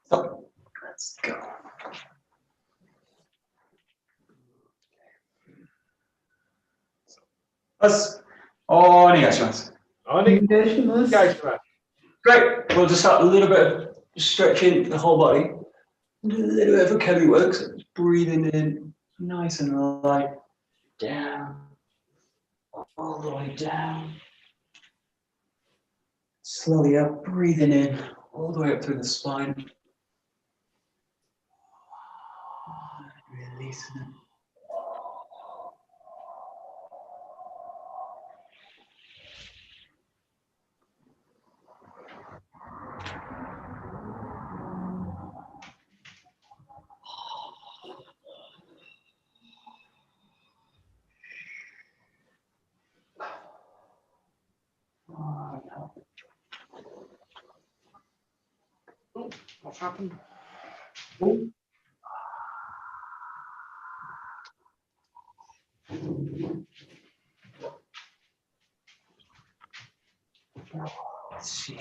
So, let's go. Let's. Onegaishimasu. Great. We'll just start a little bit of stretching the whole body. A little bit of a 𝒂𝒊𝒏𝒂𝒕 work. So just breathing in, nice and light, down, all the way down. Slowly up, breathing in, all the way up through the spine. Releasing it. What's happened? Let's see.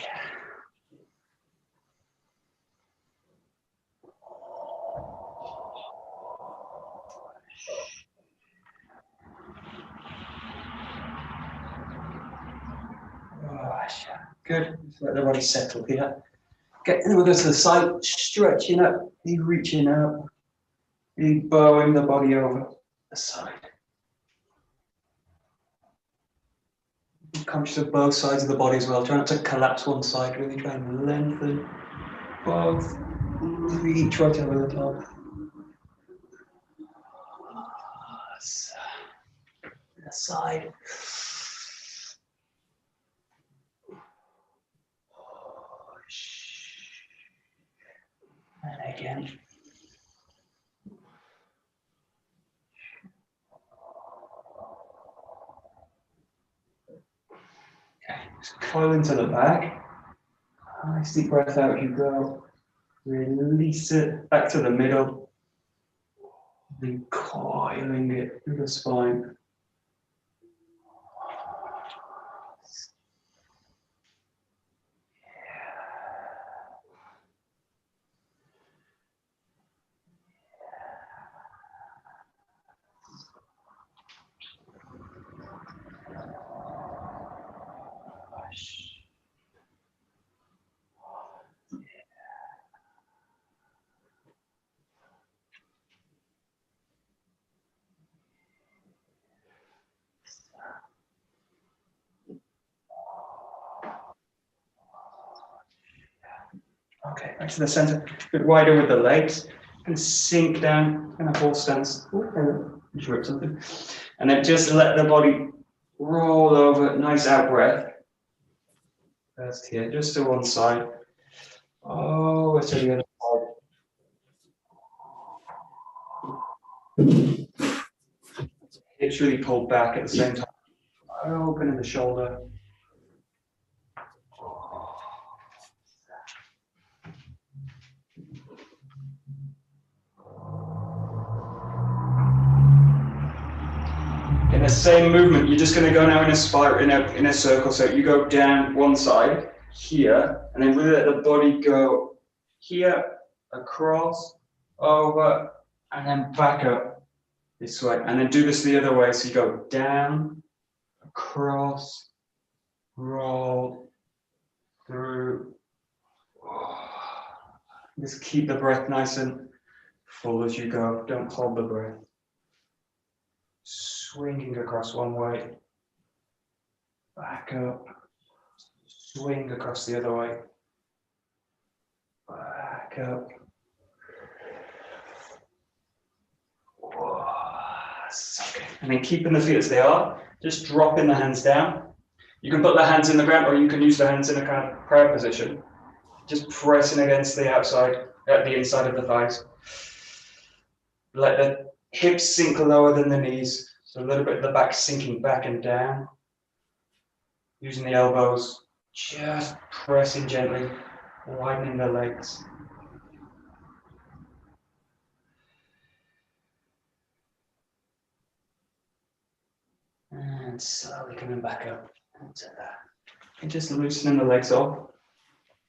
Good. Just let the body settle here. Okay, and then we'll go to the side, stretching up, you reaching up, you bowing the body over the side. Be conscious of both sides of the body as well. Try not to collapse one side, really try and lengthen both. Reach right over the top. The side. And again. Okay, just coil into the back. Nice deep breath out as you go. Release it back to the middle. Then coiling it through the spine. Okay, back to the center. A bit wider with the legs. And sink down in a full stance. Just rip something. And then just let the body roll over. Nice out breath. First here, just to one side. Oh, to the other side. Hips really pulled back at the same time. Open in the shoulder. In the same movement, you're just going to go now in a spiral, in a circle. So you go down one side here, and then really let the body go here, across, over, and then back up this way. And then do this the other way. So you go down, across, roll, through. Just keep the breath nice and full as you go. Don't hold the breath. Swinging across one way, back up, swing across the other way, back up. Okay. And then keeping the feet as they are, just dropping the hands down. You can put the hands in the ground or you can use the hands in a kind of prayer position. Just pressing against the outside, at the inside of the thighs. Let the hips sink lower than the knees. So a little bit of the back sinking back and down. Using the elbows, just pressing gently, widening the legs. And slowly coming back up into that. And just loosening the legs off,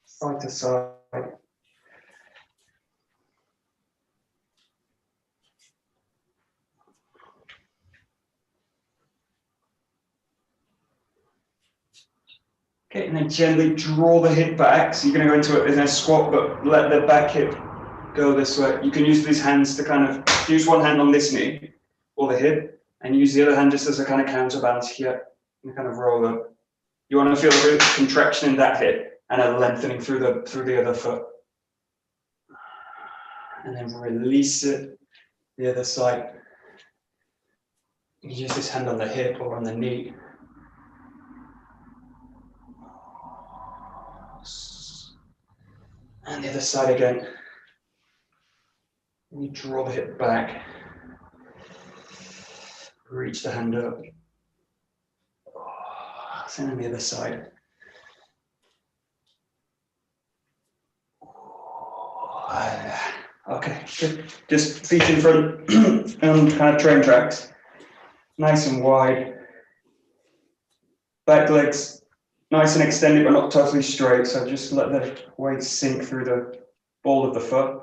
side to side. Okay, and then gently draw the hip back. So you're going to go into it in a squat, but let the back hip go this way. You can use these hands to kind of use one hand on this knee or the hip, and use the other hand just as a kind of counterbalance here, and kind of roll up. You want to feel a real contraction in that hip and a lengthening through the other foot. And then release it the other side. You use this hand on the hip or on the knee. And the other side again. And you draw the hip back. Reach the hand up. Same on the other side. Okay, good. Just feet in front and kind of train tracks. Nice and wide. Back legs nice and extended but not totally straight. So just let the weight sink through the ball of the foot.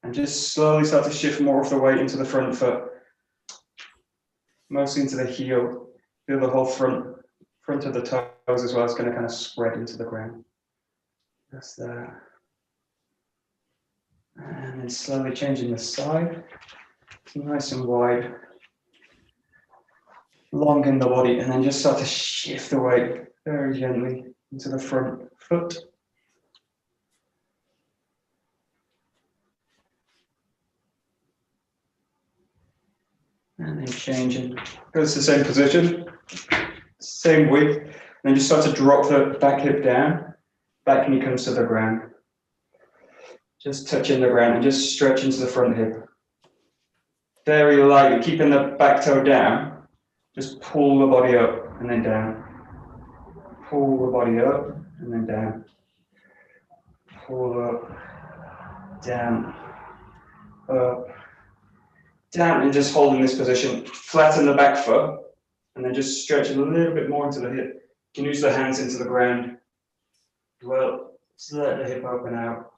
And just slowly start to shift more of the weight into the front foot. Mostly into the heel. Feel the whole front of the toes as well. It's going to kind of spread into the ground. That's that. And then slowly changing the side. Nice and wide. Long in the body. And then just start to shift the weight very gently into the front foot. And then changing. Goes to the same position. Same weight. And then just start to drop the back hip down. Back knee comes to the ground. Just touching the ground and just stretch into the front hip. Very lightly, keeping the back toe down. Just pull the body up and then down. Pull the body up and then down. Pull up, down, up, down, and just hold in this position. Flatten the back foot and then just stretch a little bit more into the hip. You can use the hands into the ground. Well, just let the hip open out.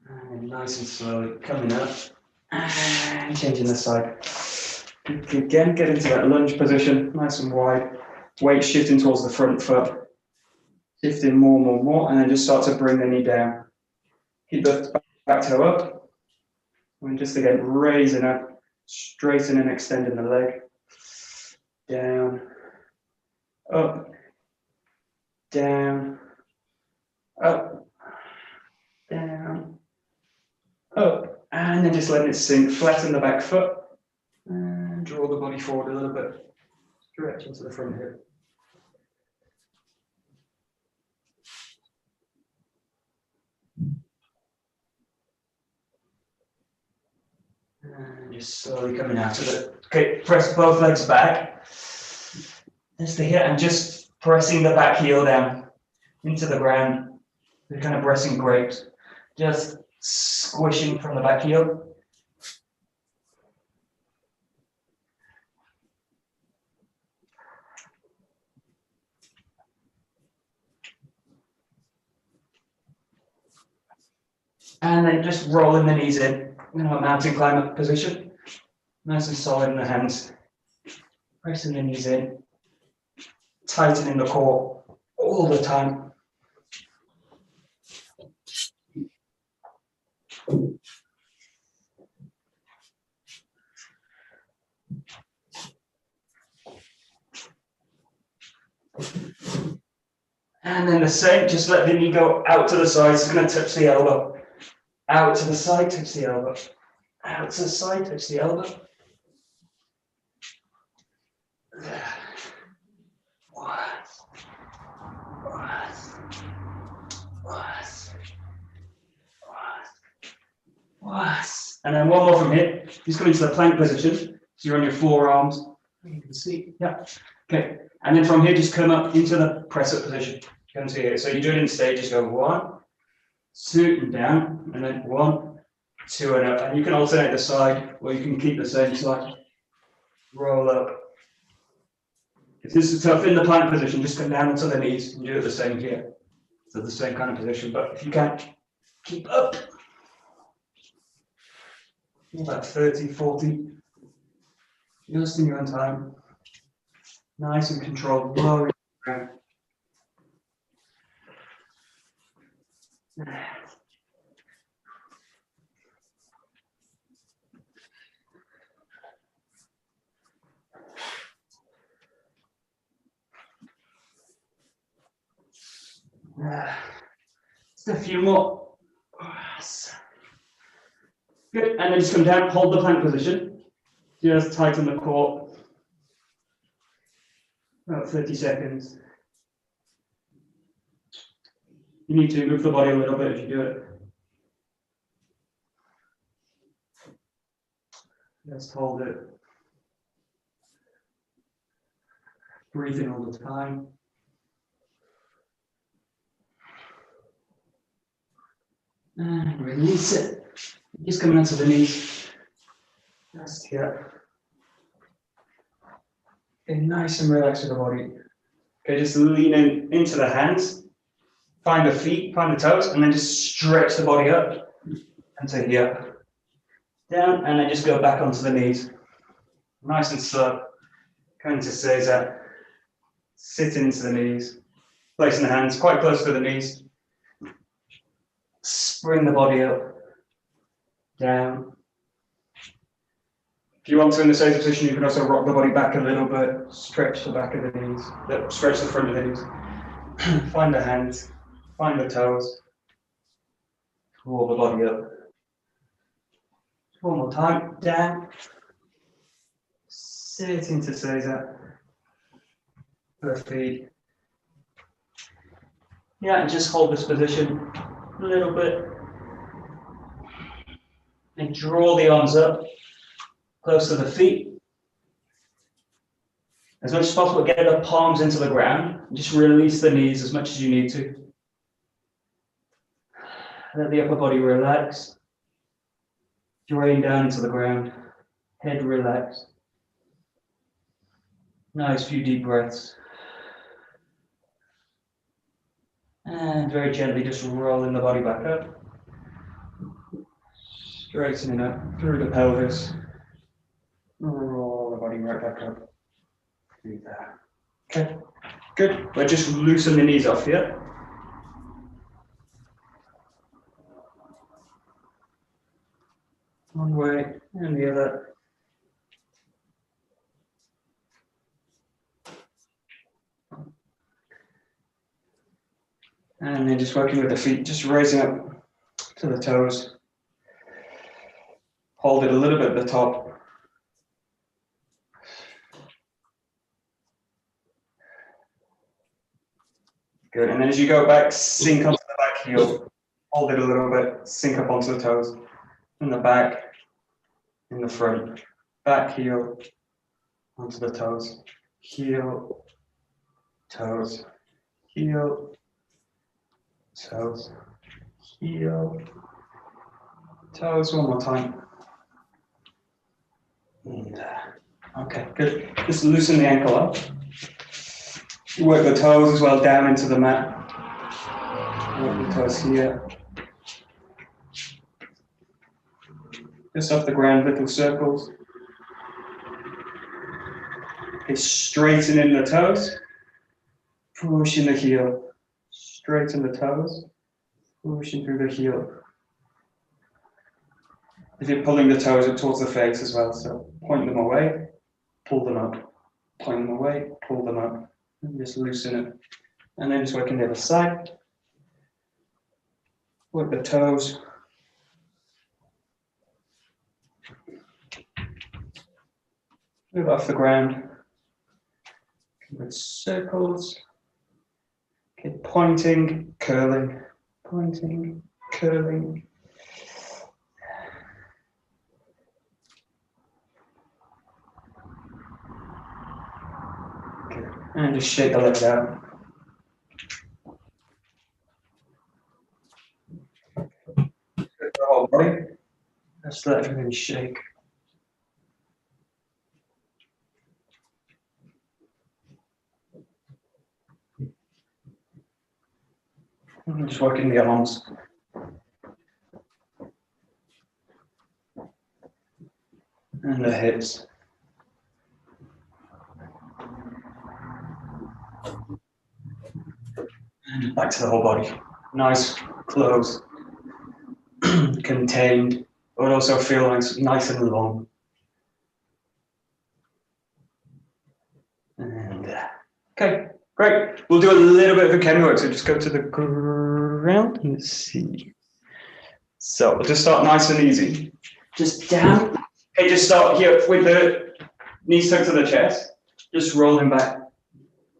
And nice and slowly coming up and changing the side. Again, get into that lunge position, nice and wide. Weight shifting towards the front foot. Shifting more, and then just start to bring the knee down. Keep the back toe up. And just again, raising up, straightening and extending the leg. Down, up, down, up, down, up, and then just letting it sink. Flatten the back foot and draw the body forward a little bit. Stretch into the front hip. And just slowly coming out of it. Okay, press both legs back. Just here, and just pressing the back heel down into the ground. They're kind of pressing grapes. Just squishing from the back heel. And then just rolling the knees in a mountain climber position. Nice and solid in the hands. Pressing the knees in. Tightening the core all the time. And then the same, just let the knee go out to the side. It's going to touch the elbow. Out to the side, touch the elbow. Out to the side, touch the elbow. And then one more from here. Just come into the plank position. So you're on your forearms. You can see. Yeah. Okay. And then from here, just come up into the press up position. Come to here. So you do it in stages. Go 1, 2, and down, and then 1, 2, and up. And you can alternate the side, or you can keep the same side. Roll up. If this is tough in the plank position, just come down onto the knees and do it the same here. So the same kind of position, but if you can't, keep up. About 30, 40 Just in your own time. Nice and controlled, lowering the ground. Just a few more. Good, and then just come down, hold the plank position. Just tighten the core. About 30 seconds. You need to move the body a little bit if you do it. Just hold it. Breathe in all the time. And release it. Just coming onto the knees. Just here. Okay, nice and relaxed with the body. Okay, just lean into the hands. Find the feet, find the toes, and then just stretch the body up. And so here. Down, and then just go back onto the knees. Nice and slow. Going to 𝒍𝒊𝒐𝒏. Sit into the knees. Placing the hands quite close to the knees. Bring the body up. Down. If you want to in the same position, you can also rock the body back a little bit. Stretch the back of the knees. Stretch the front of the knees. Find the hands. Find the toes. Roll the body up. One more time. Down. Sit into 𝒍𝒊𝒏𝒈. Yeah, and just hold this position a little bit. And draw the arms up, close to the feet. As much as possible, get the palms into the ground. Just release the knees as much as you need to. Let the upper body relax. Drain down into the ground. Head relaxed. Nice few deep breaths. And very gently just rolling the body back up. Straightening up through the pelvis. Roll the body right back up. Do that. Okay, good. We're just loosen the knees off here. One way and the other. And then just working with the feet, just raising up to the toes. Hold it a little bit at the top. Good, and then as you go back, sink onto the back heel. Hold it a little bit, sink up onto the toes. In the back, in the front. Back heel, onto the toes. Heel, toes, heel, toes, heel, toes. One more time. And, okay, good. Just loosen the ankle up. You work the toes as well down into the mat. Work the toes here. Just off the ground, little circles. Okay, straightening the toes. Pushing the heel. Straighten the toes. Pushing through the heel. If you're pulling the toes up towards the face as well, so point them away, pull them up. Point them away, pull them up. And just loosen it. And then just working the other side. Work the toes. Move off the ground. With circles. Okay, pointing, curling, pointing, curling. Okay, and just shake the legs out. The whole body. Just let everything shake. And just working the arms. And the hips. And back to the whole body. Nice, close, contained, but also feel nice and long. And okay, great. We'll do a little bit of a kemi work. So just go to the ground and let's see. So we'll just start nice and easy. Just down. Okay, just start here with the knees tucked to the chest. Just rolling back.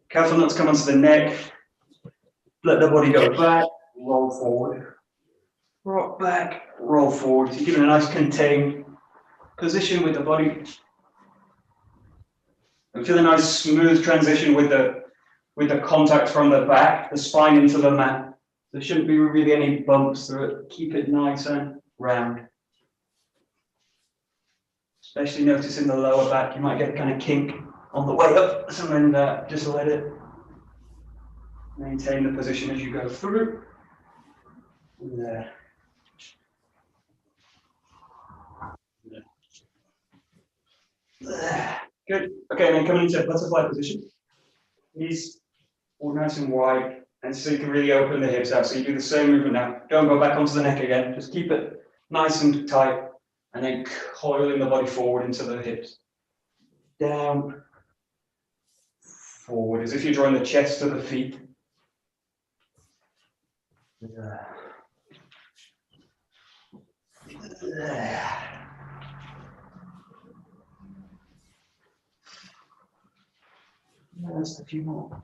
Careful not to come onto the neck. Let the body go back. Roll forward. Rock back. Roll forward. So you're giving a nice contained position with the body. And feel a nice smooth transition with the contact from the back, the spine into the mat. There shouldn't be really any bumps through it. Keep it nice and round. Especially noticing the lower back, you might get a kind of kink on the way up. So then just let it maintain the position as you go through. There. Good. Okay, and then coming into butterfly position. Knees all nice and wide, and so you can really open the hips out. So you do the same movement now. Don't go back onto the neck again. Just keep it nice and tight, and then coiling the body forward into the hips. Down, forward, as if you're drawing the chest to the feet. Just a few more.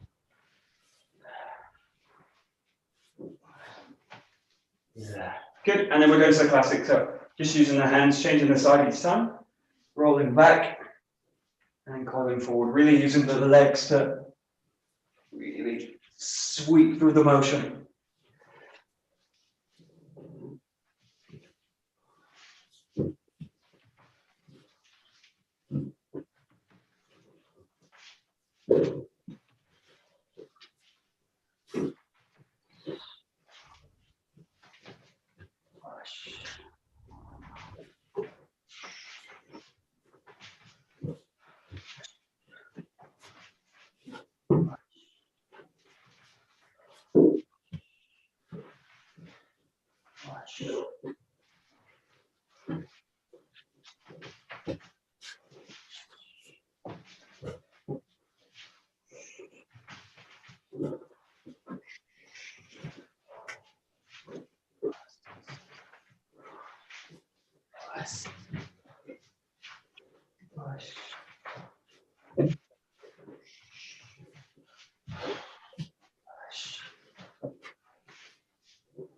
Yeah. Good. And then we're going to the classic. So just using the hands, changing the side each time, rolling back and coiling forward. Really using the legs to really sweep through the motion.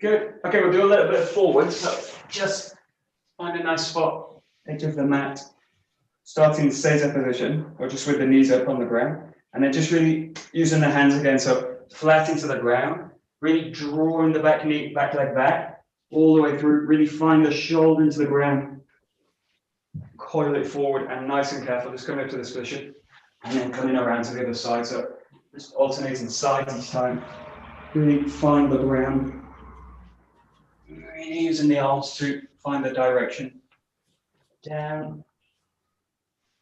Good. Okay, we'll do a little bit forward. So just find a nice spot, edge of the mat, starting the 𝒍𝒊𝒏𝒕 position, or just with the knees up on the ground, and then just really using the hands again, so flat into the ground, really drawing the back knee, back leg back, all the way through. Really find the shoulder into the ground, coil it forward, and nice and careful. Just coming up to this position, and then coming around to the other side. So just alternating sides each time. Really find the ground. Really using the arms to find the direction. Down,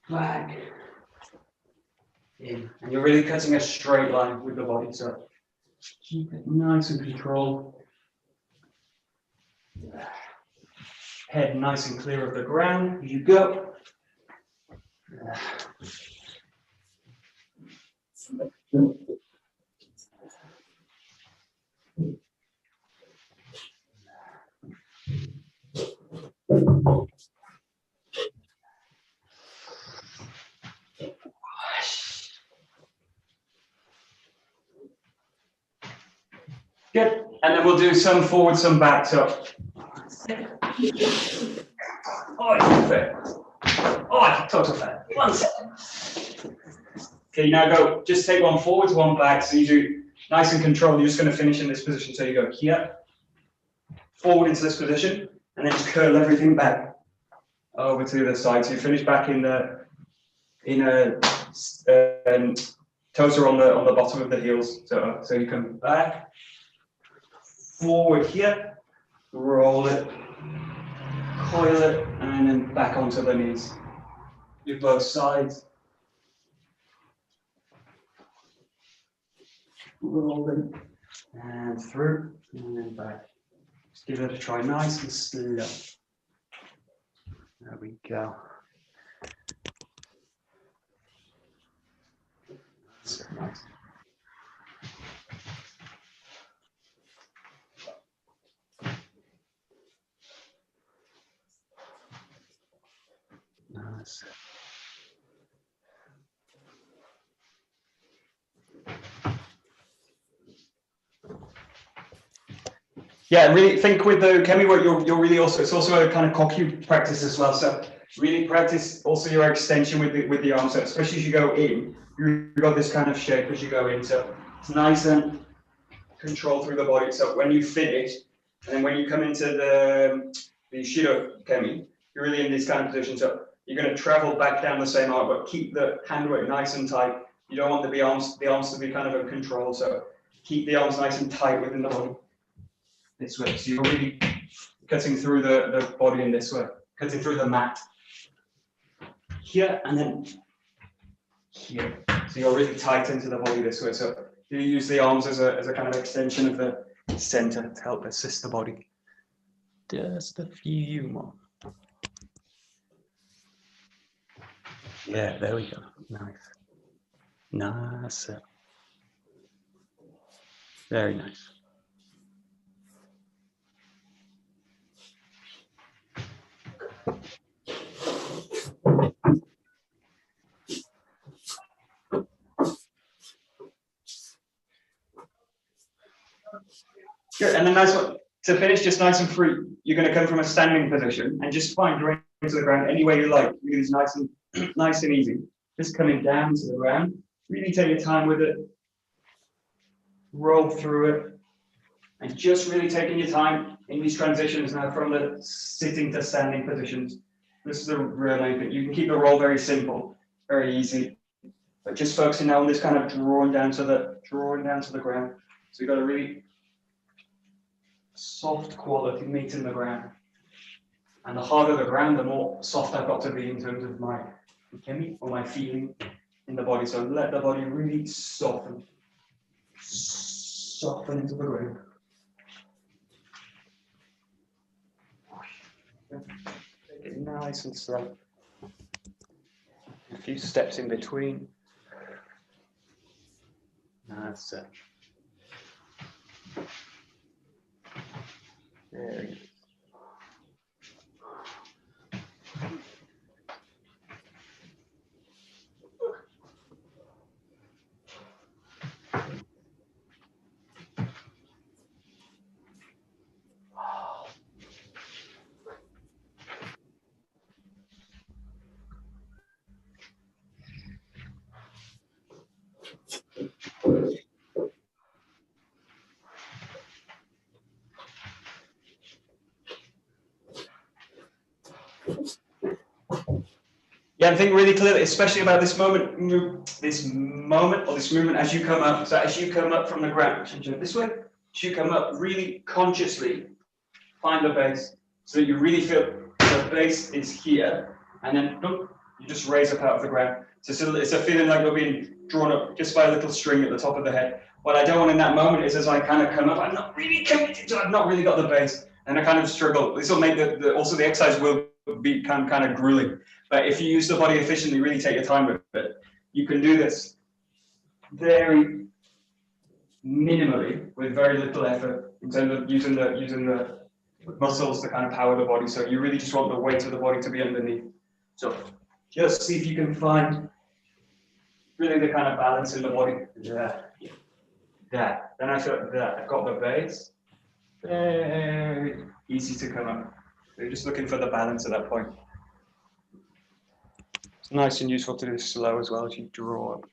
back, in. And you're really cutting a straight line with the body, so keep it nice and controlled. Head nice and clear of the ground. Here you go. Good. And then we'll do some forward, some back. So, total fair. 1 second. Okay, now go. Just take one forward, one back. So you do nice and controlled. You're just going to finish in this position. So you go here, forward into this position, and then just curl everything back over to the side. So you finish back in a toes are on the bottom of the heels. So you come back, forward here, roll it, coil it, and then back onto the knees. Do both sides. Roll them, And through, and then back. Just give it a try, nice and slow. There we go. So nice. Nice. Yeah, really think with the kemi work, you're really also, it's also a kind of kokyu practice as well. So really practice also your extension with the arms. So especially as you go in, you've got this kind of shape as you go in. So it's nice and controlled through the body. So when you finish, and then when you come into the shiro kemi, you're really in this kind of position. So you're going to travel back down the same arc, but keep the handwork nice and tight. You don't want the arms to be kind of in control. So keep the arms nice and tight within the body. This way, so you're really cutting through the body in this way, cutting through the mat. Here and then here. So you're really tight into the body this way. So you use the arms as a kind of extension of the center to help assist the body. Just a few more. Yeah, there we go. Nice. Nice. Very nice. Good, and then nice one. To finish, just nice and free. You're going to come from a standing position and just find your way to the ground any way you like. You do this nice and easy. Just coming down to the ground. Really take your time with it. Roll through it. And just really taking your time in these transitions now from the sitting to standing positions. This is a real main thing. You can keep the roll very simple, very easy. But just focusing now on this kind of drawing down to the ground. So you've got a really soft quality meat in the ground. And the harder the ground, the more soft I've got to be in terms of my kemi or my feeling in the body. So let the body really soften into the ground. Take it nice and slow. A few steps in between. That's it. Very good. Yeah, I'm thinking really clearly, especially about this moment as you come up. So as you come up from the ground, this way, as you come up, really consciously find the base, so that you really feel the base is here, and then look, you just raise up out of the ground. So it's a feeling like you're being drawn up just by a little string at the top of the head. What I don't want in that moment is as I kind of come up, I'm not really committed to, I've not really got the base, and I kind of struggle. This will make also the exercise will become kind of grueling. But if you use the body efficiently, really take your time with it, you can do this very minimally with very little effort in terms of using the muscles to kind of power the body. So you really just want the weight of the body to be underneath. So just see if you can find really the kind of balance in the body. Yeah. That. Then I feel that I've got the base. Very easy to come up. So you're just looking for the balance at that point. It's nice and useful to do slow as well as you draw up.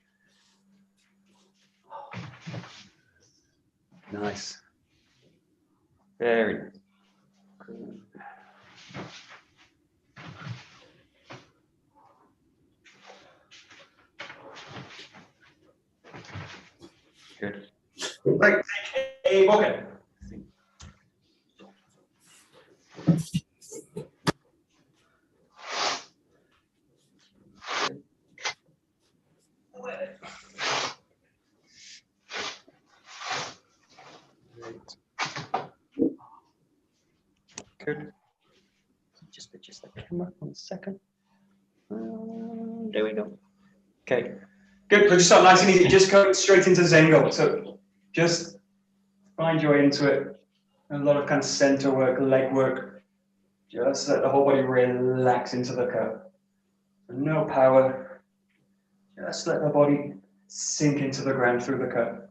Nice. Very nice. Good. Right, take a BOKKEN. Good. Just adjust the camera 1 second. There we go. Okay. Good. We'll just start nice and easy. Just go straight into Zengo. So just find your way into it. A lot of kind of center work, leg work. Just let the whole body relax into the curve. No power. Just let the body sink into the ground through the curve.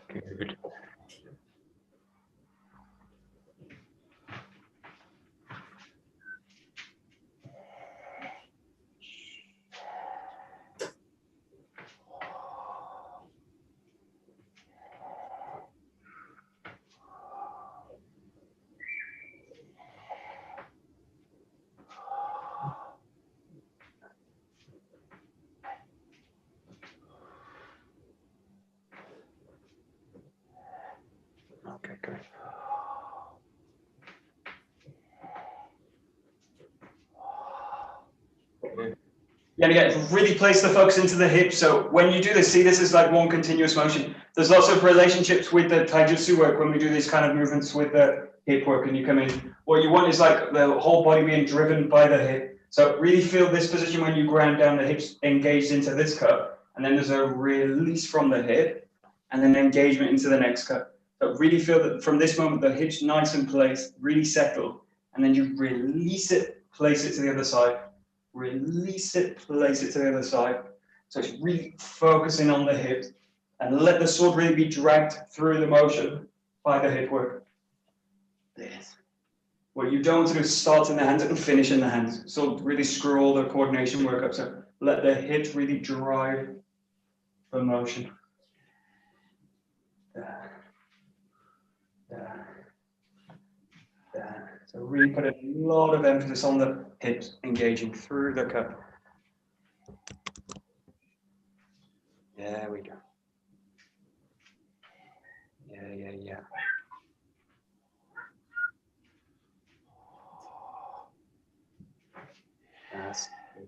Good. Okay, good. Yeah, and again, really place the focus into the hips. So when you do this, see this is like one continuous motion. There's lots of relationships with the taijutsu work when we do these kind of movements with the hip work and you come in. What you want is like the whole body being driven by the hip. So really feel this position when you ground down, the hips engaged into this cut, and then there's a release from the hip, and then engagement into the next cut. So really feel that from this moment, the hips nice and placed, really settled, and then you release it, place it to the other side. Release it, place it to the other side. So it's really focusing on the hips and let the sword really be dragged through the motion by the hip work. This. What you don't want to do is start in the hands and finish in the hands. So really screw all the coordination work up. So let the hips really drive the motion. So really put a lot of emphasis on the hips engaging through the cup. There we go. Yeah. That's good.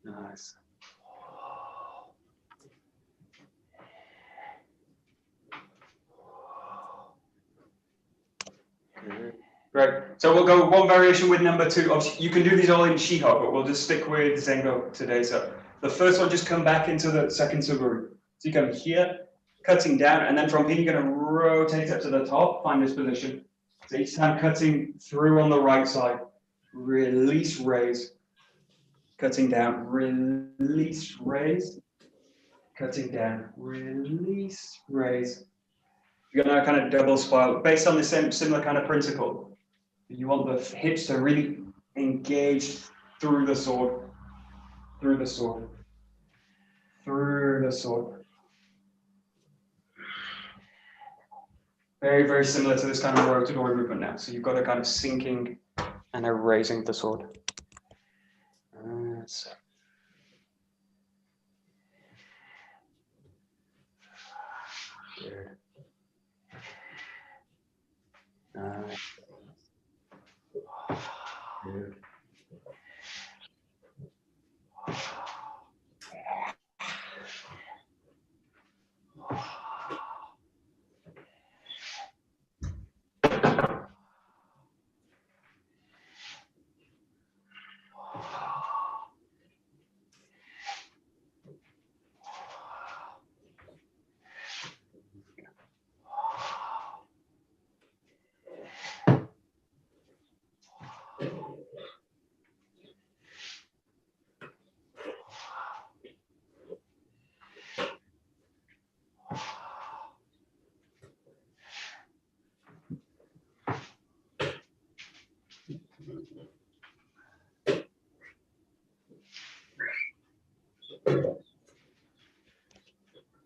Nice. Good. Great. So we'll go one variation with number 2. Obviously, you can do these all in Shiho, but we'll just stick with Zengo today. So the first one, just come back into the second Suguru. So you come here, cutting down, and then from here, you're going to rotate up to the top, find this position. So each time cutting through on the right side, release, raise, cutting down, release, raise, cutting down, release, raise. You're going to kind of double spiral based on the same similar kind of principle. You want the hips to really engage through the sword, through the sword, through the sword. Very, very similar to this kind of rotatory movement now. So you've got a kind of sinking and a raising the sword. So. Good. Good.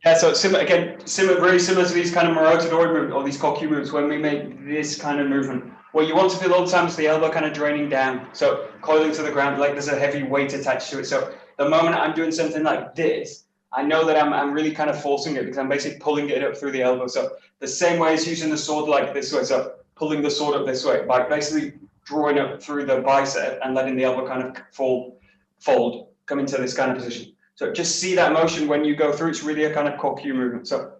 Yeah, so similar again, very similar to these kind of Marotadori movements or these kokyu moves when we make this kind of movement. What you want to feel all the time is the elbow kind of draining down. So coiling to the ground, like there's a heavy weight attached to it. So the moment I'm doing something like this, I know that I'm really kind of forcing it because I'm basically pulling it up through the elbow. So the same way as using the sword like this way, so pulling the sword up this way by basically drawing up through the bicep and letting the elbow kind of fold, come into this kind of position. So just see that motion when you go through. It's really a kind of kokyu movement. So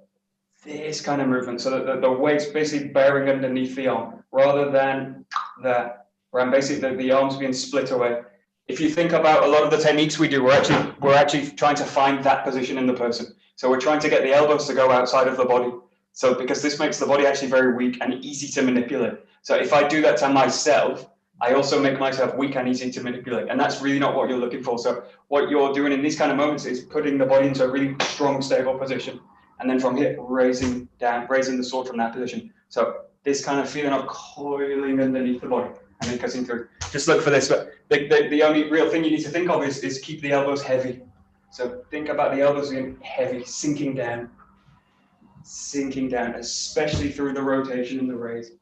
this kind of movement, so that the weight's basically bearing underneath the arm rather than that, where I'm basically the arms being split away. If you think about a lot of the techniques we do, we're actually trying to find that position in the person. So we're trying to get the elbows to go outside of the body. So because this makes the body actually very weak and easy to manipulate. So if I do that to myself, I also make myself weak and easy to manipulate. And that's really not what you're looking for. So what you're doing in these kind of moments is putting the body into a really strong, stable position. And then from here, raising the sword from that position. So this kind of feeling of coiling underneath the body and then cutting through. Just look for this. But the only real thing you need to think of is keep the elbows heavy. So think about the elbows being heavy, sinking down, especially through the rotation and the raise.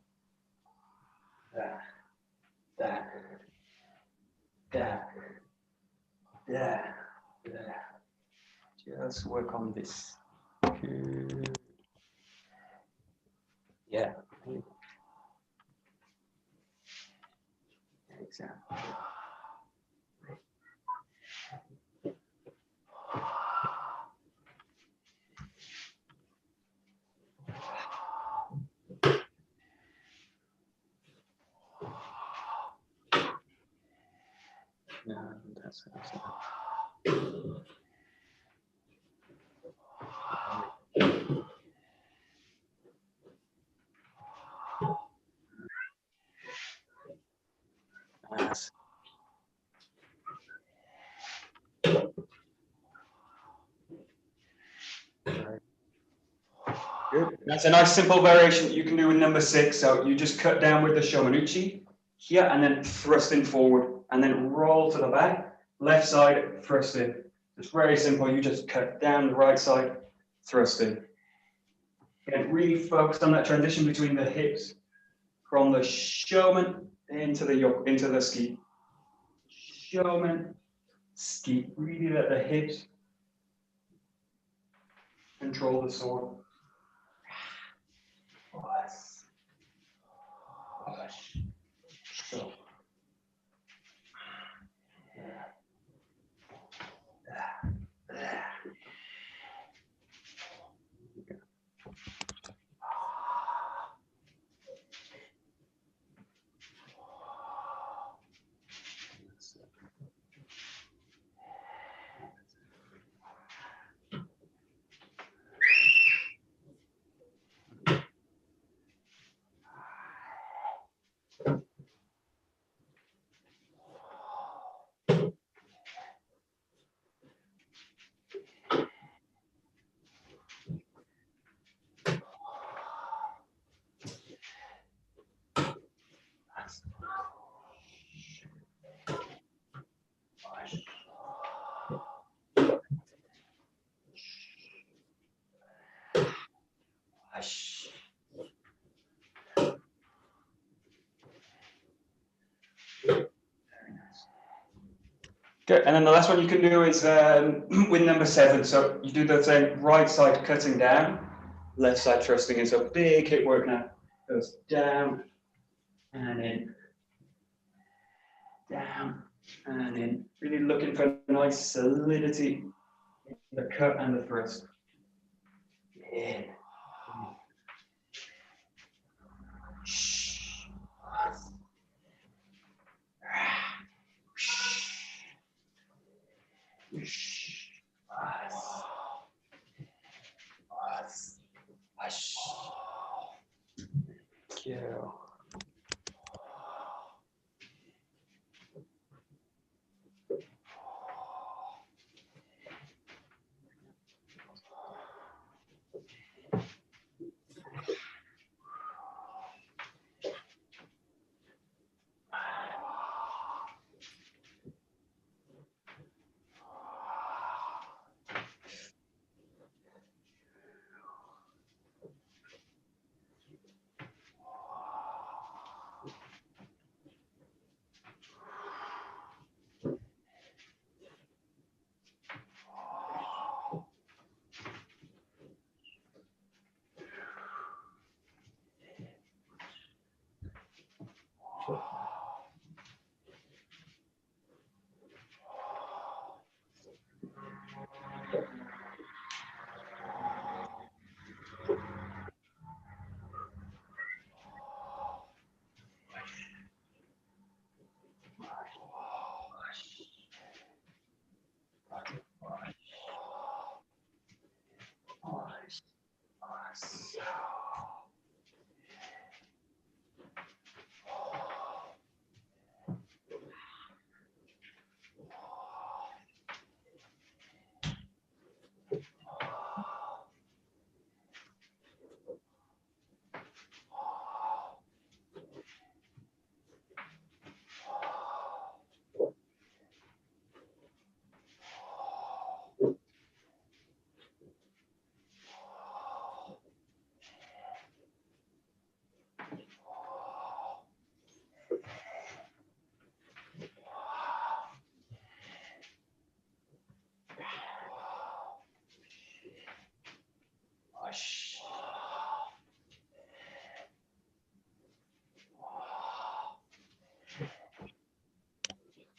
Just work on this. Good. Yeah. Exactly. No, that's nice. Good. That's a nice simple variation that you can do with number 6. So you just cut down with the shomanuchi here and then thrusting forward and then roll to the back, left side, thrust in. It's very simple. You just cut down the right side, thrust in. Again, really focus on that transition between the hips from the shoman into the ski. Shoman, ski. Really let the hips control the sword. So. Good, and then the last one you can do is with number 7. So you do the same right side cutting down, left side thrusting in. So big hip work now. Goes down and in, down and in. Really looking for nice solidity in the cut and the thrust. In.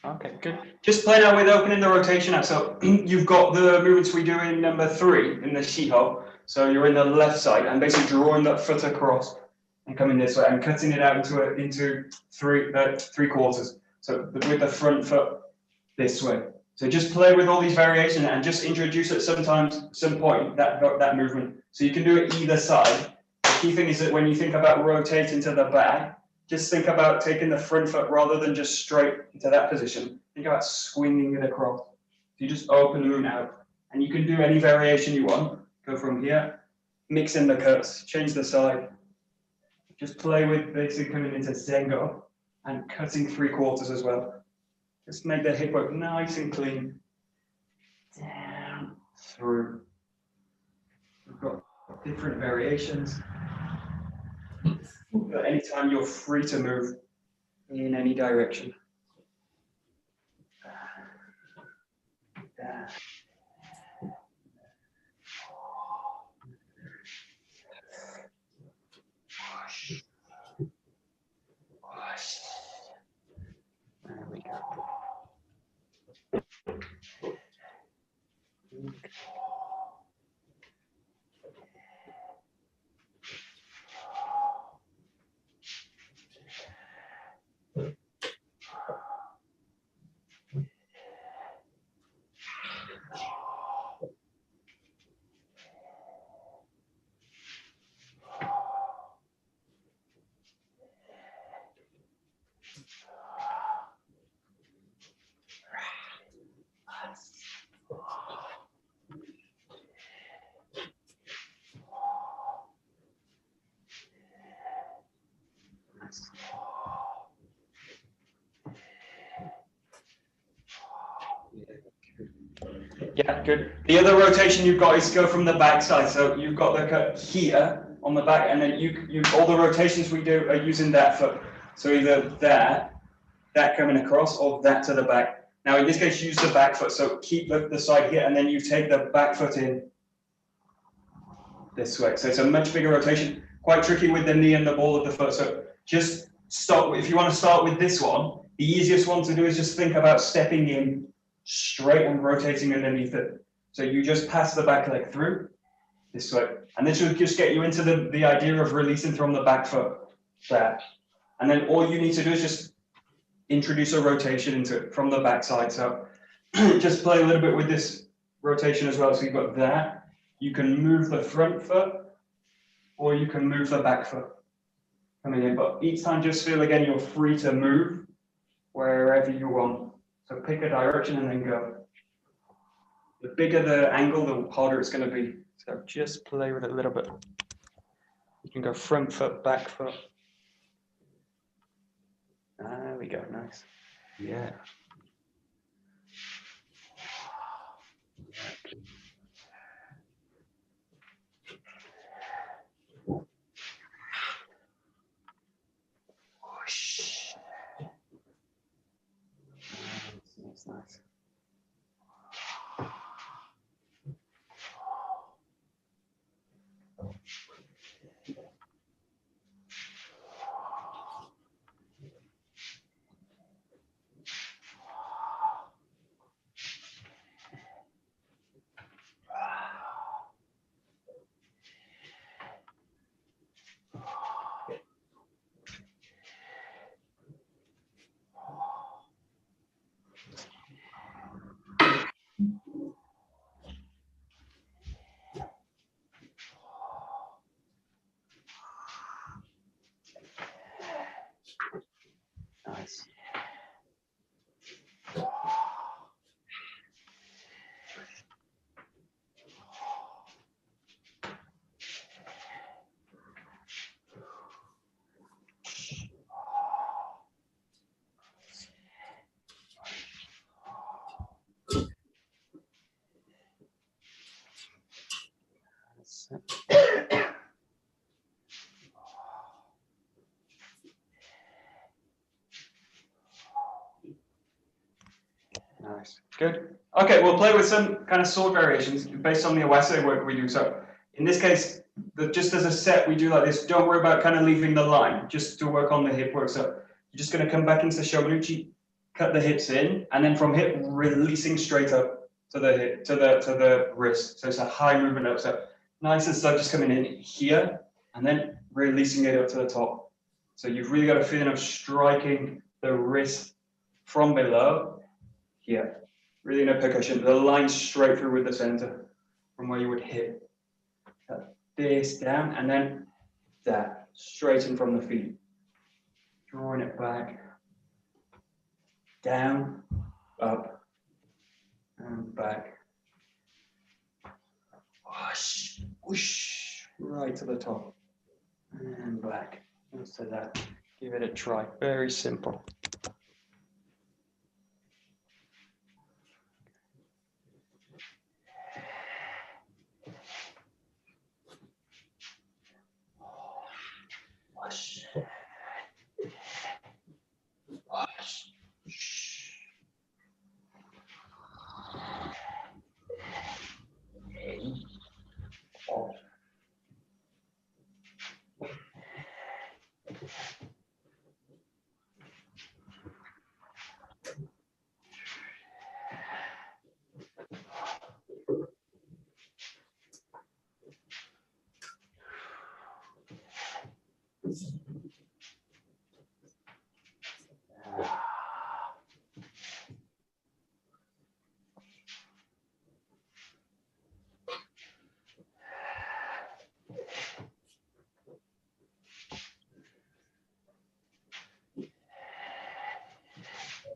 Okay, good. Just play now with opening the rotation out. So you've got the movements we do in number 3 in the shiho. So you're in the left side and basically drawing that foot across and coming this way and cutting it out into three quarters. So with the front foot this way. So just play with all these variations and just introduce at some point that movement. So you can do it either side. The key thing is that when you think about rotating to the back, just think about taking the front foot rather than just straight into that position. Think about swinging it across. So you just open the movement out, and you can do any variation you want. Go from here, mix in the cuts, change the side. Just play with basically coming into Zengo and cutting 3/4 as well. Just make the hip work nice and clean. Down, through. We've got different variations. But anytime you're free to move in any direction. There we go. Yeah, good. The other rotation you've got is go from the back side. So you've got the cut here on the back, and then all the rotations we do are using that foot. So either that coming across, or that to the back. Now in this case, use the back foot. So keep the side here, and then you take the back foot in this way. So it's a much bigger rotation. Quite tricky with the knee and the ball of the foot. So just start. If you want to start with this one, the easiest one to do is just think about stepping in straight and rotating underneath it. So you just pass the back leg through this way. And this will just get you into the idea of releasing from the back foot there. And then all you need to do is just introduce a rotation into it from the back side. So just play a little bit with this rotation as well. So you've got that. You can move the front foot, or you can move the back foot coming in. But each time just feel again you're free to move wherever you want. So pick a direction and then go. The bigger the angle, the harder it's going to be. So just play with it a little bit. You can go front foot, back foot. There we go, nice. Yeah. That's nice. Nice. Nice, good. Okay, we'll play with some kind of sword variations based on the 𝒊𝒂𝒐𝒏 work we do. So in this case, just as a set, we do like this. Don't worry about kind of leaving the line, just to work on the hip work. So you're just going to come back into 𝒊𝒂𝒕, cut the hips in, and then from hip, releasing straight up to the hip, to the wrist. So it's a high movement up. So nice and slow, just coming in here, and then releasing it up to the top. So you've really got a feeling of striking the wrist from below here. Really no percussion. The line straight through with the center from where you would hit. This down, and then that, straight in from the feet. Drawing it back, down, up, and back. Whoosh, whoosh, right to the top, and back. So that, give it a try. Very simple. Whoosh. Whoosh. Oh.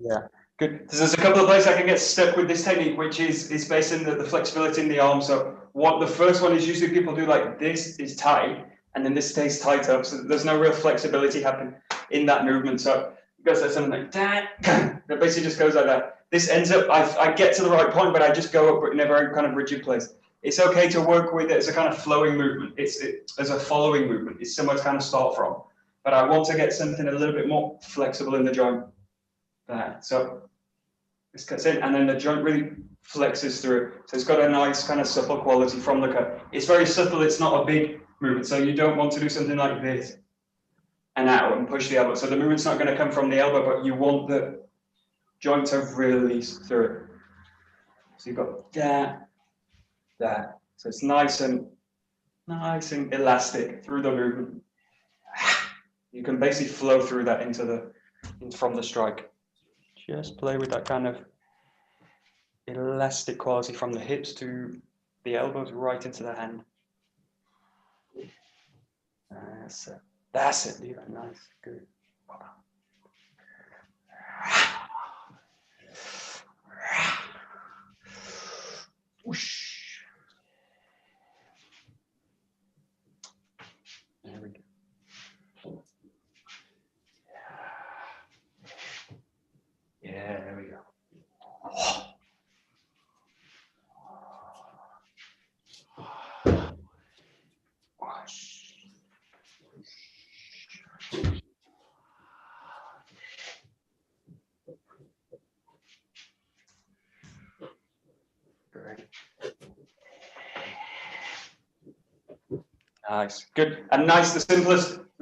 Yeah, good. There's a couple of places I can get stuck with this technique, which is based in the flexibility in the arm. So what the first one is, usually people do like this is tight, and then this stays tight up. So there's no real flexibility happening in that movement. So it goes like something like that. That basically just goes like that. This ends up, I get to the right point, but I just go up in a very kind of rigid place. It's okay to work with it as a kind of flowing movement. It's as a following movement. It's somewhere to kind of start from. But I want to get something a little bit more flexible in the joint. So this cuts in, and then the joint really flexes through. So it's got a nice kind of supple quality from the cut. It's very subtle. It's not a big movement. So you don't want to do something like this and out and push the elbow. So the movement's not going to come from the elbow, but you want the joint to release through it. So you've got that. So it's nice and elastic through the movement. You can basically flow through that from the strike. Just play with that kind of elastic quality from the hips to the elbows right into the hand. That's it. That's it. Yeah, nice. Good. Whoosh. There we go. Yeah, there we go. Great. Nice, good, and nice. The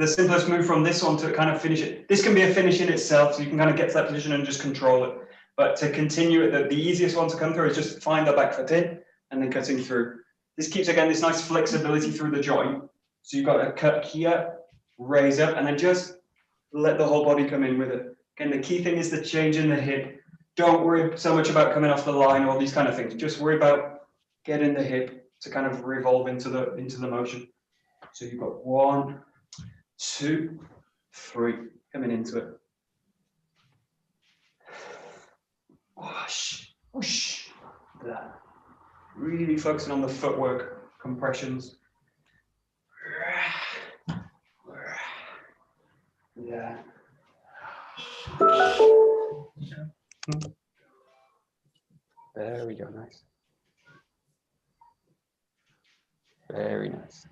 simplest move from this one to kind of finish it. This can be a finish in itself, so you can kind of get to that position and just control it. But to continue it, the easiest one to come through is just find the back foot in and then cutting through. This keeps, again, this nice flexibility through the joint. So you've got a cut here, raise up, and then just let the whole body come in with it. Again, the key thing is the change in the hip. Don't worry so much about coming off the line or all these kind of things. Just worry about getting the hip to kind of revolve into the motion. So you've got 1, 2, 3, coming into it. Whoosh, whoosh, that. Really focusing on the footwork, compressions. Yeah. There we go, nice. Very nice.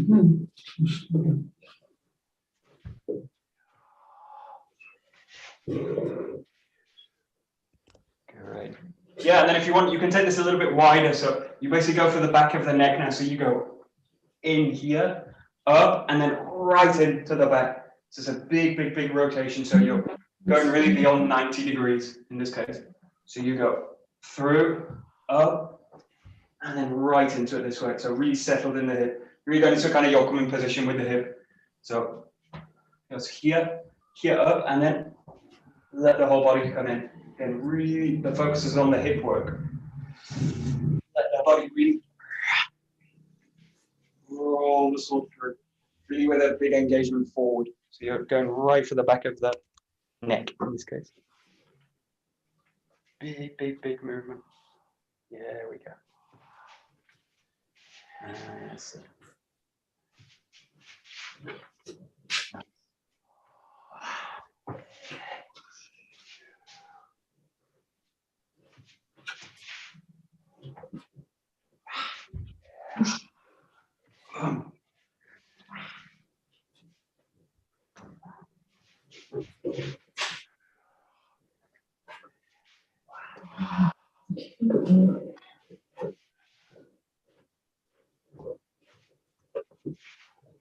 Great. Yeah, and then if you want, you can take this a little bit wider. So you basically go for the back of the neck now. So you go in here, up, and then right into the back. So it's a big, big, big rotation. So you're going really beyond 90 degrees in this case. So you go through, up, and then right into it this way. So really settled in the hip. Really going into a kind of yokomen position with the hip. So goes here, here up, and then let the whole body come in. And really, the focus is on the hip work. Let the body really roll the sword through. Really with a big engagement forward. So you're going right for the back of the neck in this case. Big, big, big movement. Yeah, there we go. Nice.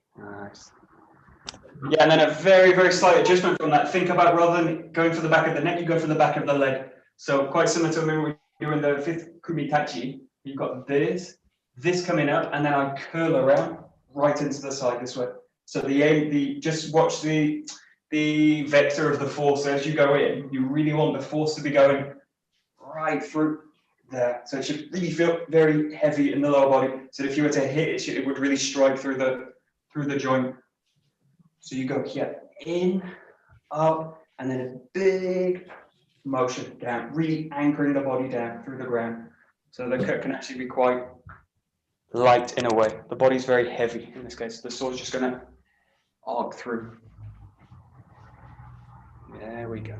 Nice. Yeah, and then a very, very slight adjustment from that. Think about rather than going for the back of the neck, you go for the back of the leg. So quite similar to when we were in the fifth kumitachi, you've got this coming up, and then I curl around right into the side this way. So the aim, just watch the vector of the force as you go in. You really want the force to be going right through there. So it should really feel very heavy in the lower body. So if you were to hit it, it would really strike through the joint. So you go here, in, up, and then a big motion down, really anchoring the body down through the ground. So the cut can actually be quite light in a way. The body's very heavy in this case. The sword's just going to arc through. There we go.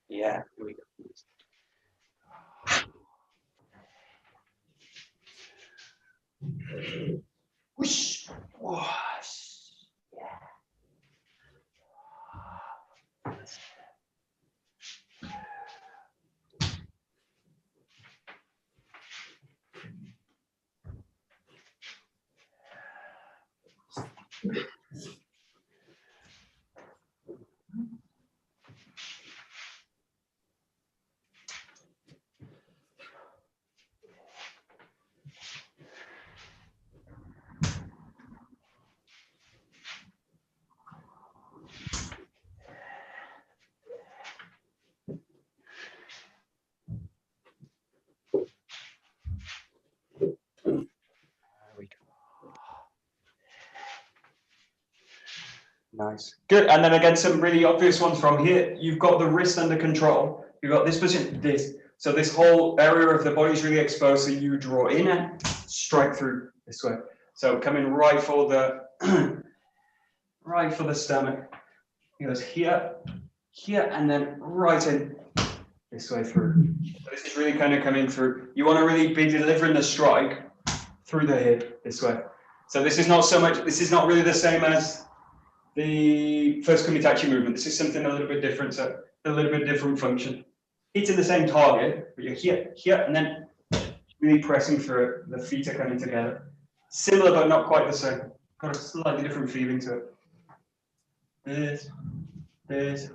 Yeah, here we go. Whoosh, whoosh. Yeah. Nice. Good. And then again, some really obvious ones from here. You've got the wrist under control. You've got this position, this. So this whole area of the body is really exposed. So you draw in and strike through this way. So coming right for the stomach. He goes here, here, and then right in this way through. So this is really kind of coming through. You want to really be delivering the strike through the hip this way. So this is not so much, this is not really the same as the first kumitachi movement. This is something a little bit different, so a little bit different function. Hitting the same target, but you're here, here, and then really pressing through it. The feet are coming together. Similar, but not quite the same. Got a slightly different feeling to it. This, this,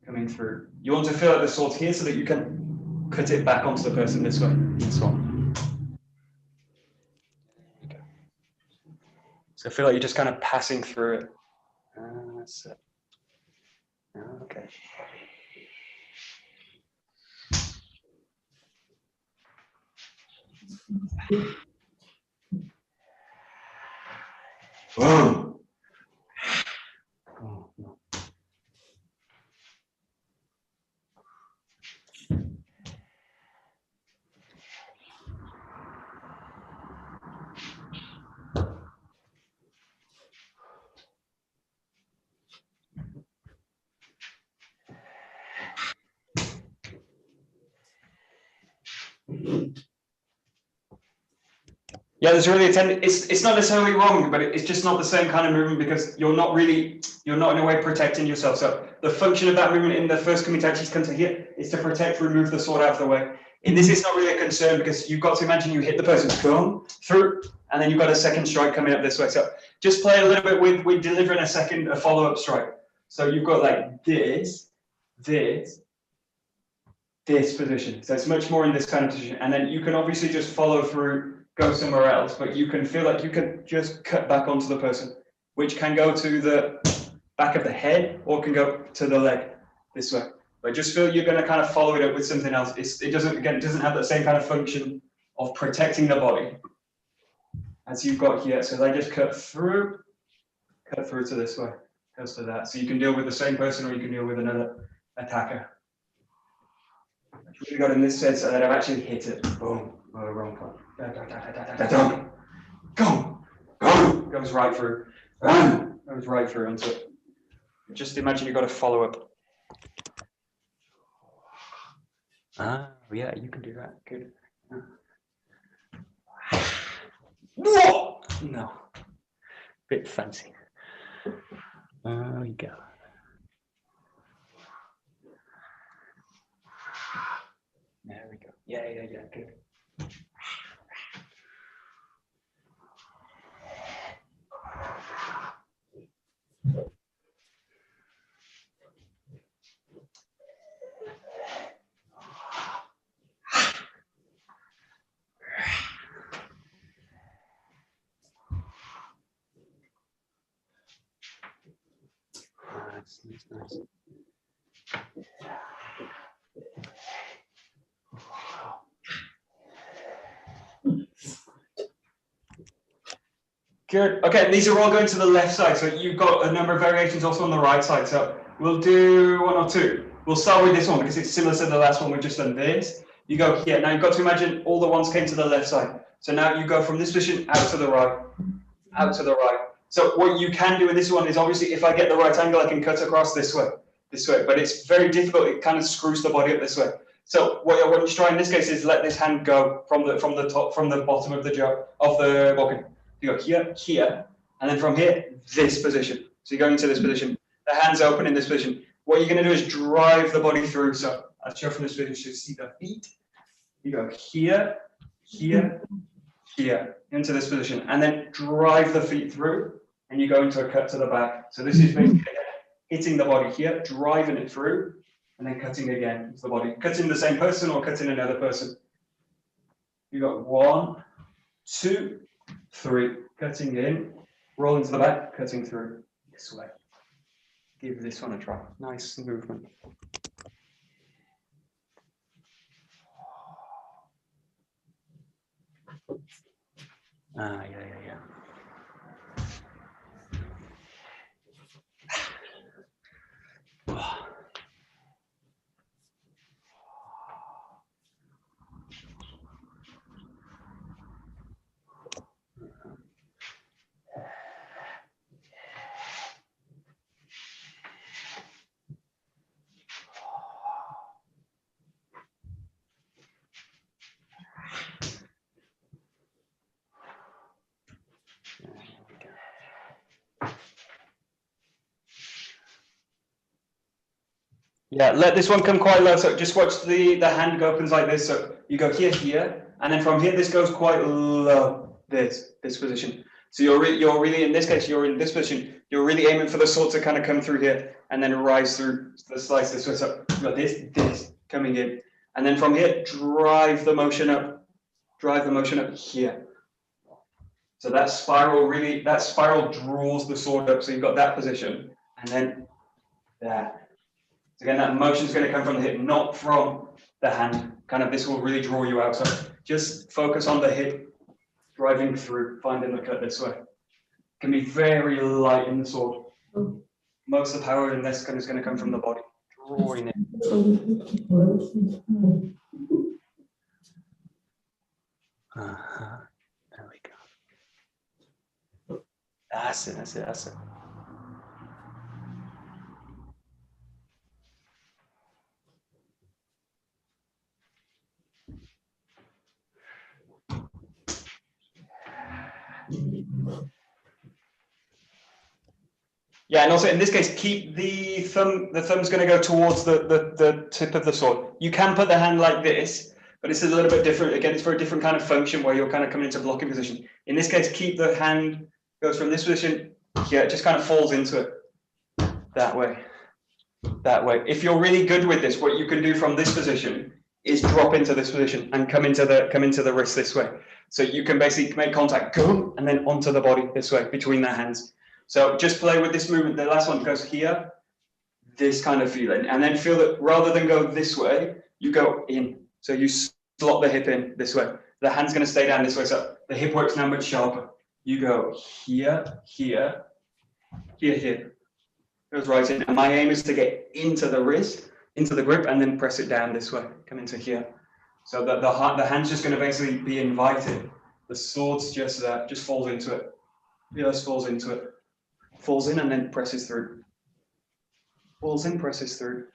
coming through. You want to feel like the sword here so that you can cut it back onto the person this way. This one. Okay. So feel like you're just kind of passing through it. That's it. Okay. Whoa. Oh, no. Yeah, there's really a tendency. It's not necessarily wrong, but it's just not the same kind of movement because you're not in a way protecting yourself. So the function of that movement in the first Kumitachi's kata here is to protect, remove the sword out of the way. In this, it's not really a concern because you've got to imagine you hit the person, boom, through, and then you've got a second strike coming up this way. So just play a little bit with delivering a follow-up strike. So you've got like this position. So it's much more in this kind of position. And then you can obviously just follow through, go somewhere else, but you can feel like you could just cut back onto the person, which can go to the back of the head or can go to the leg this way. But just feel you're going to kind of follow it up with something else. It doesn't have that same kind of function of protecting the body as you've got here. So they just cut through to this way, goes to that. So you can deal with the same person or you can deal with another attacker. We got in this sense that I've actually hit it. Boom. Oh, wrong part. Go. Goes right through. Goes right through into it. Just imagine you've got to follow up. Ah, yeah, you can do that. Good. Whoa! No. Bit fancy. There we go. There we go. Yeah, good. Nice. Good. Okay, these are all going to the left side. So you've got a number of variations also on the right side. So we'll do one or two. We'll start with this one because it's similar to the last one. We've just done this. You go here. Now you've got to imagine all the ones came to the left side. So now you go from this position out to the right, out to the right. So what you can do in this one is obviously if I get the right angle, I can cut across this way. But it's very difficult. It kind of screws the body up this way. So what you try in this case is let this hand go from the bottom of the jaw of the bokken. You go here, and then from here, this position. So you're going into this position. The hand's open in this position. What you're going to do is drive the body through. So I'll show from this position. You see the feet. You go here, into this position, and then drive the feet through, and you go into a cut to the back. So this is basically hitting the body here, driving it through, and then cutting again into the body. Cutting the same person or cutting another person. You got 1, 2, 3. Cutting in, roll into the back, cutting through this way. Give this one a try. Nice movement. Yeah. Yeah, let this one come quite low. So just watch the hand opens like this. So you go here, and then from here this goes quite low. This position. So you're really in this case you're in this position. You're really aiming for the sword to kind of come through here and then rise through the slice this way. So you've got this coming in, and then from here drive the motion up. Drive the motion up here. So that spiral draws the sword up. So you've got that position, and then that. So again, that motion is going to come from the hip, not from the hand. Kind of this will really draw you out. So just focus on the hip, driving through, finding the cut this way. It can be very light in the sword. Most of the power in this is going to come from the body, drawing it. There we go. That's it. Yeah, and also in this case, keep the thumb. The thumb's going to go towards the tip of the sword. You can put the hand like this, but it's a little bit different. Again, it's for a different kind of function where you're kind of coming into blocking position. In this case, keep the hand goes from this position here. It just kind of falls into it that way. That way. If you're really good with this, what you can do from this position is drop into this position and come into the wrist this way. So you can basically make contact, go, and then onto the body this way between the hands. So just play with this movement. The last one goes here, this kind of feeling, and then feel that rather than go this way, you go in. So you slot the hip in this way. The hand's going to stay down this way. So the hip works now much sharper. You go here, here, here, here. Goes right in. And my aim is to get into the wrist, into the grip, and then press it down this way. Come into here. So that the hand's just going to basically be invited. The sword's just falls into it. Just falls into it. Falls in and then presses through. Falls in, presses through.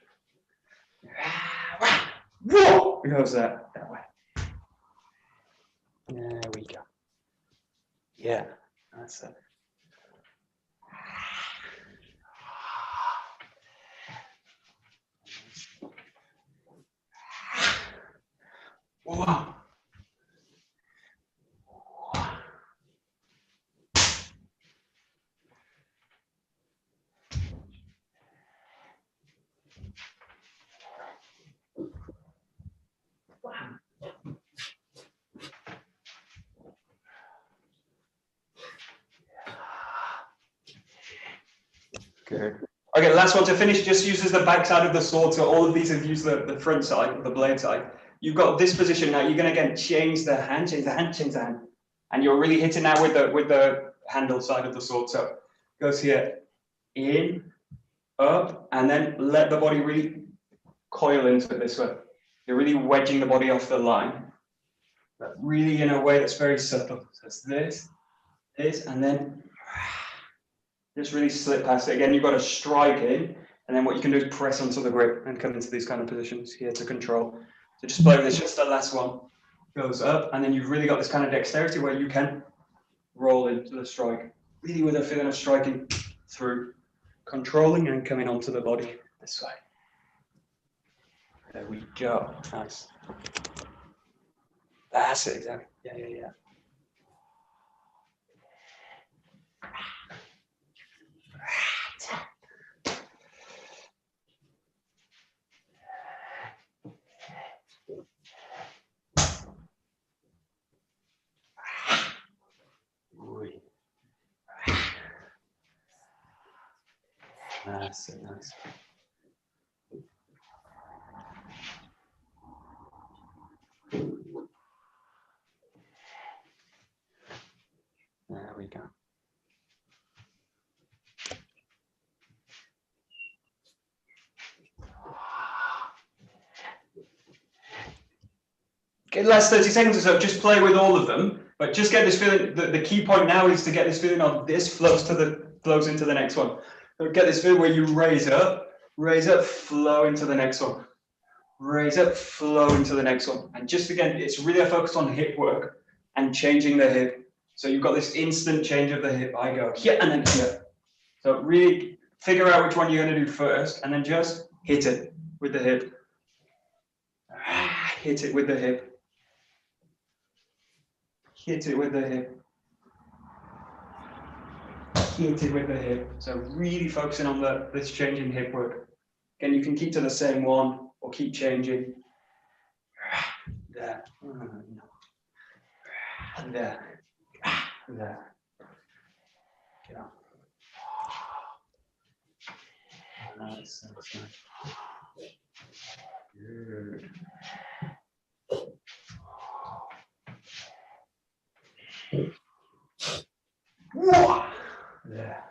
Whoa! Goes that way. There we go. Yeah, that's it. Wow. Good. Okay, last one to finish just uses the back side of the sword. So all of these have used the front side, the blade side. You've got this position now. You're going to again change the hand, change the hand, change the hand, and you're really hitting now with the handle side of the sword. So it goes here, in, up, and then let the body really coil into it this way. You're really wedging the body off the line, but really in a way that's very subtle. So it's this, and then just really slip past it. Again, you've got to strike in, and then what you can do is press onto the grip and come into these kind of positions here to control. So just play with this, just the last one goes up, and then you've really got this kind of dexterity where you can roll into the strike, really with a feeling of striking through, controlling and coming onto the body this way. There we go. Nice. That's it, exactly. Yeah. Nice. There we go. Okay, last 30 seconds or so, just play with all of them, but just get this feeling. The key point now is to get this feeling of this flows into the next one. So get this feeling where you raise up, flow into the next one. Raise up, flow into the next one. And just again, it's really a focus on hip work and changing the hip. So you've got this instant change of the hip. I go here and then here. So really figure out which one you're going to do first, and then just hit it with the hip. Hit it with the hip. Hit it with the hip. Hit it with the hip. So really focusing on this changing hip work. Again, you can keep to the same one or keep changing. There. There. There. Get on. Nice. Good. There.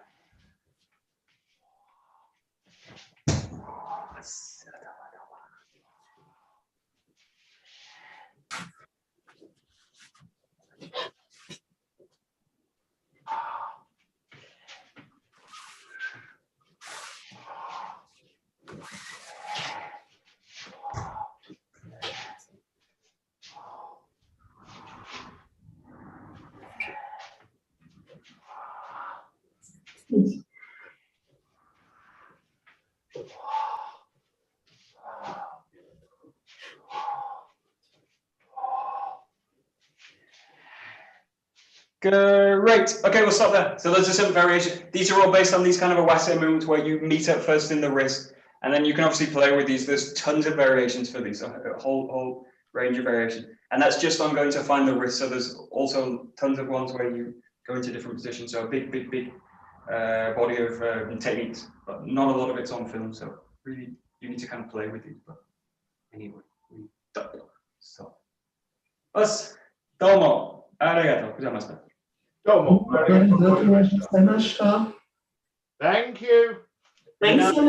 Great. Okay, we'll stop there. So those are some variations. These are all based on these kind of awase movements where you meet up first in the wrist, and then you can obviously play with these. There's tons of variations for these, a whole range of variations. And that's just on going to find the wrist. So there's also tons of ones where you go into different positions. So a big body of techniques, but not a lot of it's on film. So really, you need to kind of play with these. But anyway, so. Domo. Arigato. Gozaimashita. Thank you. Thanks so much.